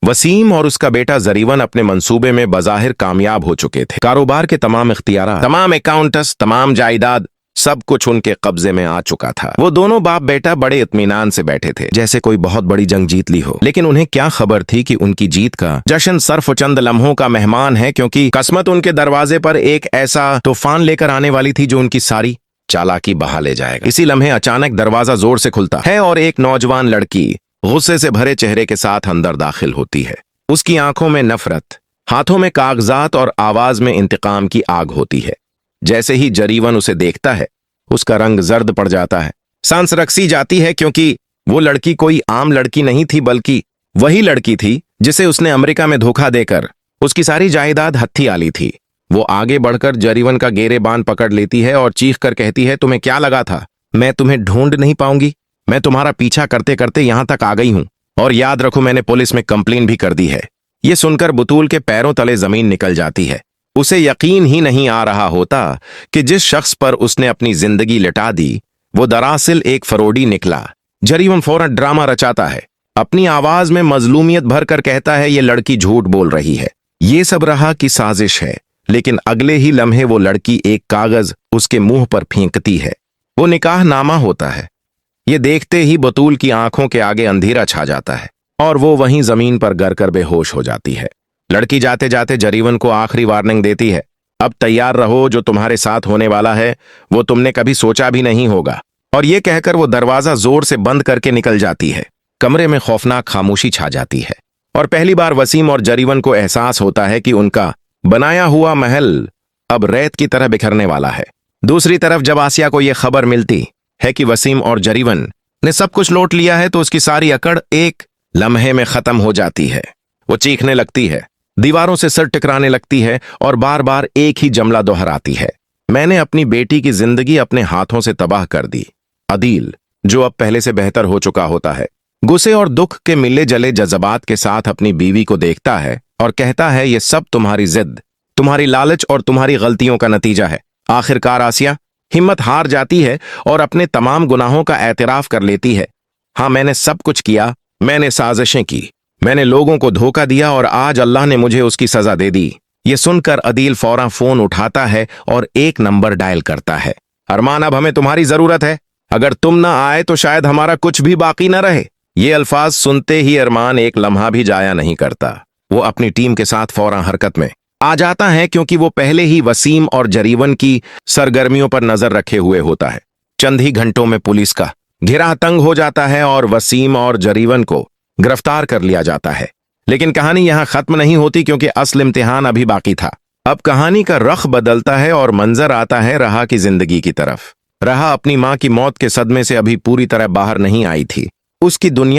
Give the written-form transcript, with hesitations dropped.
वसीम और उसका बेटा जरीवन अपने मंसूबे में बज़ाहिर कामयाब हो चुके थे। कारोबार के तमाम इख्तियार, तमाम अकाउंट्स, तमाम जायदाद, सब कुछ उनके कब्जे में आ चुका था। वो दोनों बाप बेटा बड़े इत्मीनान से बैठे थे, जैसे कोई बहुत बड़ी जंग जीत ली हो। लेकिन उन्हें क्या खबर थी कि उनकी जीत का जश्न सिर्फ चंद लम्हों का मेहमान है, क्योंकि किस्मत उनके दरवाजे पर एक ऐसा तूफान लेकर आने वाली थी जो उनकी सारी चालाकी बहा ले जाएगा। इसी लम्हे अचानक दरवाजा जोर से खुलता है और एक नौजवान लड़की गुस्से से भरे चेहरे के साथ अंदर दाखिल होती है। उसकी आंखों में नफरत, हाथों में कागजात और आवाज में इंतकाम की आग होती है। जैसे ही जरीवन उसे देखता है, उसका रंग जर्द पड़ जाता है, सांस रकसी जाती है, क्योंकि वो लड़की कोई आम लड़की नहीं थी, बल्कि वही लड़की थी जिसे उसने अमेरिका में धोखा देकर उसकी सारी जायदाद हत्थी आली थी। वो आगे बढ़कर जरीवन का गेरेबान पकड़ लेती है और चीख कर कहती है, तुम्हें क्या लगा था मैं तुम्हें ढूंढ नहीं पाऊंगी? मैं तुम्हारा पीछा करते करते यहां तक आ गई हूं, और याद रखो मैंने पुलिस में कंप्लेन भी कर दी है। ये सुनकर बुतूल के पैरों तले जमीन निकल जाती है। उसे यकीन ही नहीं आ रहा होता कि जिस शख्स पर उसने अपनी जिंदगी लिटा दी वो दरअसल एक फरोडी निकला। जरीवन फौरन ड्रामा रचाता है, अपनी आवाज में मजलूमियत भरकर कहता है, ये लड़की झूठ बोल रही है, ये सब राह की साजिश है। लेकिन अगले ही लम्हे वो लड़की एक कागज उसके मुंह पर फेंकती है। वो निकाहनामा होता है। ये देखते ही बतूल की आंखों के आगे अंधेरा छा जाता है और वो वहीं जमीन पर गिर कर बेहोश हो जाती है। लड़की जाते जाते जरीवन को आखिरी वार्निंग देती है, अब तैयार रहो, जो तुम्हारे साथ होने वाला है वो तुमने कभी सोचा भी नहीं होगा। और ये कहकर वो दरवाजा जोर से बंद करके निकल जाती है। कमरे में खौफनाक खामोशी छा जाती है और पहली बार वसीम और जरीवन को एहसास होता है कि उनका बनाया हुआ महल अब रेत की तरह बिखरने वाला है। दूसरी तरफ जब आसिया को यह खबर मिलती है कि वसीम और जरीवन ने सब कुछ लौट लिया है, तो उसकी सारी अकड़ एक लम्हे में खत्म हो जाती है। वो चीखने लगती है, दीवारों से सिर टकराने लगती है और बार बार एक ही जुमला दोहराती है, मैंने अपनी बेटी की जिंदगी अपने हाथों से तबाह कर दी। अदील, जो अब पहले से बेहतर हो चुका होता है, गुस्से और दुख के मिले जले जज्बात के साथ अपनी बीवी को देखता है और कहता है, ये सब तुम्हारी जिद, तुम्हारी लालच और तुम्हारी गलतियों का नतीजा है। आखिरकार आसिया हिम्मत हार जाती है और अपने तमाम गुनाहों का एतराफ कर लेती है। हाँ, मैंने सब कुछ किया, मैंने साजिशें की, मैंने लोगों को धोखा दिया और आज अल्लाह ने मुझे उसकी सजा दे दी। ये सुनकर अदील फौरन फोन उठाता है और एक नंबर डायल करता है, अरमान अब हमें तुम्हारी जरूरत है, अगर तुम ना आए तो शायद हमारा कुछ भी बाकी न रहे। ये अल्फाज सुनते ही अरमान एक लम्हा भी जाया नहीं करता। वो अपनी टीम के साथ फौरन हरकत में आ जाता है, क्योंकि वो पहले ही वसीम और जरीवन की सरगर्मियों पर नजर रखे हुए होता है। चंद ही घंटों में पुलिस का घेरा तंग हो जाता है और वसीम और जरीवन को गिरफ्तार कर लिया जाता है। लेकिन कहानी यहां खत्म नहीं होती, क्योंकि असल इम्तिहान अभी बाकी था। अब कहानी का रख बदलता है और मंजर आता है रहा की जिंदगी की तरफ। रहा अपनी मां की मौत के सदमे से अभी पूरी तरह बाहर नहीं आई थी। उसकी दुनिया